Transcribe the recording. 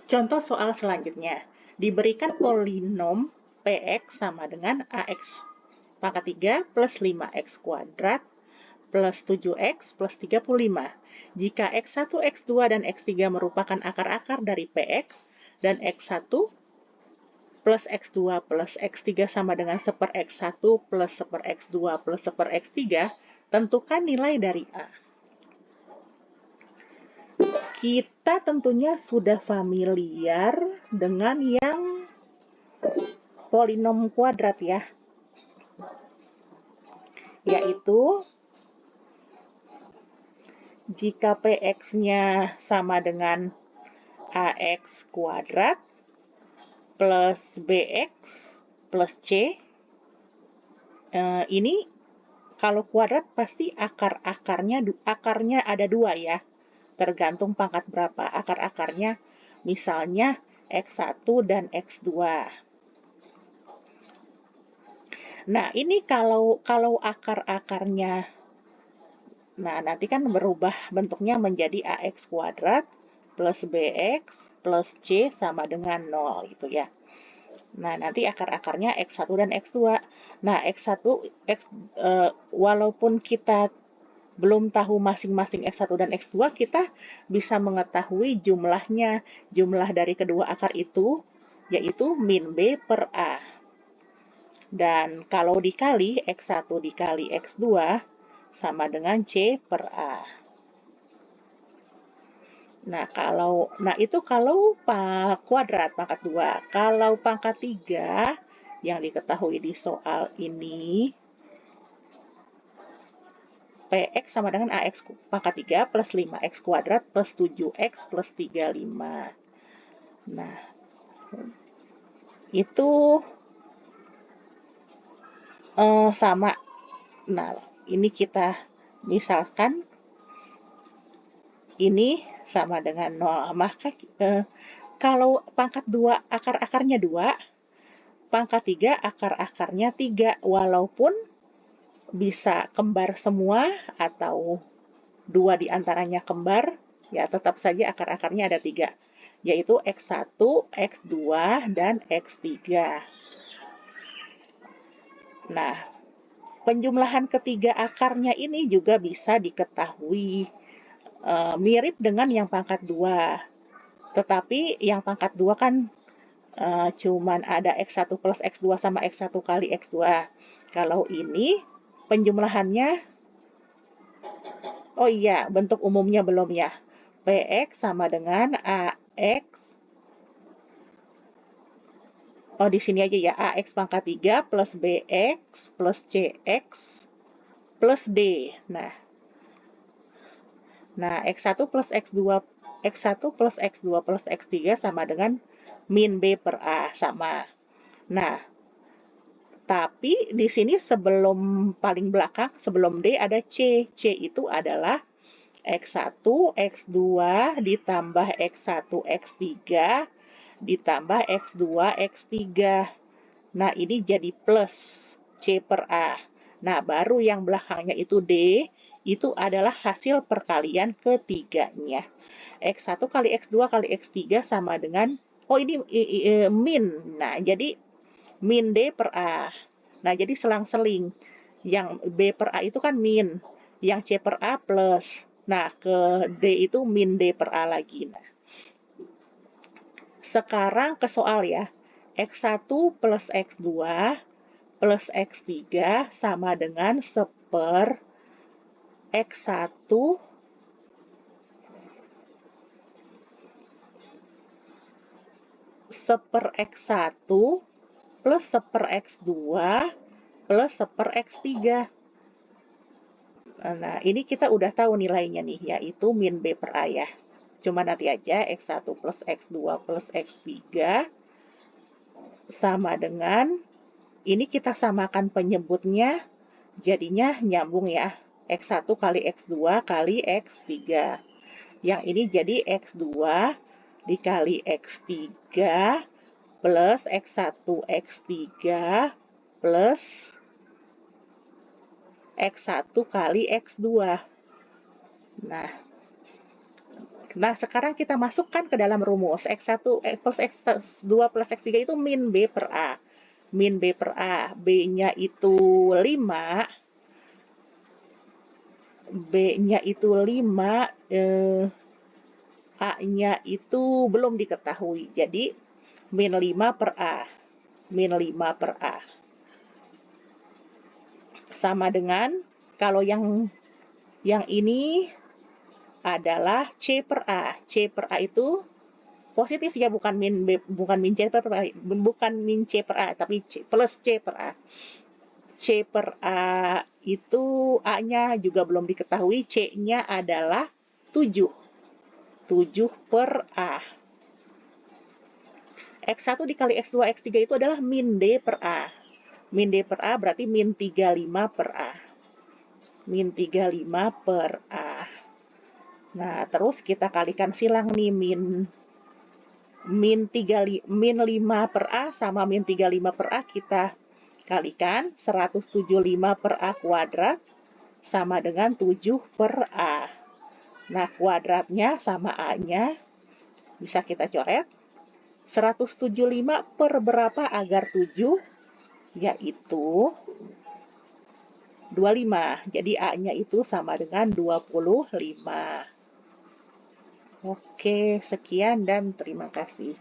Contoh soal selanjutnya. Diberikan polinom Px sama dengan Ax pangkat 3 plus 5x kuadrat plus 7x plus 35. Jika x1, x2, dan x3 merupakan akar-akar dari Px dan x1 plus x2 plus x3 sama dengan 1/x1 plus 1/x2 plus 1/x3, tentukan nilai dari A. Kita tentunya sudah familiar dengan yang polinom kuadrat ya, yaitu jika Px-nya sama dengan Ax kuadrat plus Bx plus C, ini kalau kuadrat pasti akarnya ada 2 ya, tergantung pangkat berapa akar-akarnya, misalnya X1 dan X2. Nah, ini kalau akar-akarnya, nah nanti kan berubah bentuknya menjadi AX kuadrat plus BX plus C sama dengan 0 gitu ya. Nah, nanti akar-akarnya X1 dan X2. Nah, walaupun kita belum tahu masing-masing X1 dan X2, kita bisa mengetahui jumlahnya. Jumlah dari kedua akar itu yaitu min B per A. Dan kalau dikali, X1 dikali X2 sama dengan C per A. Nah, itu kalau kuadrat pangkat 2. Kalau pangkat 3 yang diketahui di soal ini, Px sama dengan Ax pangkat 3 plus 5x kuadrat plus 7x plus 35. Nah, itu sama. Nah, ini kita misalkan ini sama dengan 0. Maka kalau pangkat 2 akar-akarnya 2, pangkat 3 akar-akarnya 3. Walaupun bisa kembar semua atau 2 diantaranya kembar, ya tetap saja akar-akarnya ada 3, yaitu X1, X2, dan X3. Nah, penjumlahan ketiga akarnya ini juga bisa diketahui mirip dengan yang pangkat 2. Tetapi yang pangkat 2 kan cuman ada X1 plus X2 sama X1 kali X2. Kalau ini penjumlahannya, oh iya, bentuk umumnya belum ya. Px sama dengan Ax, oh di sini aja ya, Ax pangkat 3 plus Bx plus Cx plus D. Nah, X1 plus X2 plus X3 sama dengan min B per A, sama. Nah, tapi di sini sebelum paling belakang, sebelum D ada C. C itu adalah X1, X2 ditambah X1, X3 ditambah X2, X3. Nah, ini jadi plus C per A. Nah, baru yang belakangnya itu D, itu adalah hasil perkalian ketiganya. X1 kali X2 kali X3 sama dengan, oh ini min. Nah, jadi min D per A. Nah, jadi selang-seling. Yang B per A itu kan min. Yang C per A plus. Nah, ke D itu min D per A lagi. Nah, sekarang ke soal ya. X1 plus X2 plus X3 sama dengan 1/X1 1/X1 plus 1/X2 plus 1/X3. Nah, ini kita udah tahu nilainya nih, yaitu min B per A ya. Cuma nanti aja X1 plus X2 plus X3 sama dengan, ini kita samakan penyebutnya, jadinya nyambung ya. X1 kali X2 kali X3. Yang ini jadi X2 dikali X3 plus X1 X3 plus X1 kali X2. Nah, Nah, sekarang kita masukkan ke dalam rumus. X1 plus X2 plus X3 itu min B per A. Min B per A. B-nya itu 5. B-nya itu 5. A-nya itu belum diketahui. Jadi, min 5 per A. Min 5 per A. Sama dengan, kalau yang ini adalah C per A. C per A itu positif ya, bukan min B, bukan min C per A, bukan min C per A, tapi plus C per A. C per A itu A-nya juga belum diketahui, C-nya adalah 7. 7 per A. X1 dikali X2, X3 itu adalah min D per A. Min D per A berarti min 35 per A. Min 35 per A. Nah, terus kita kalikan silang nih, min 5 per A sama min 35 per A kita kalikan, 175 per A kuadrat sama dengan 7 per A. Nah, kuadratnya sama A-nya bisa kita coret. 175 per berapa agar 7? Yaitu 25. Jadi A-nya itu sama dengan 25. Oke, sekian dan terima kasih.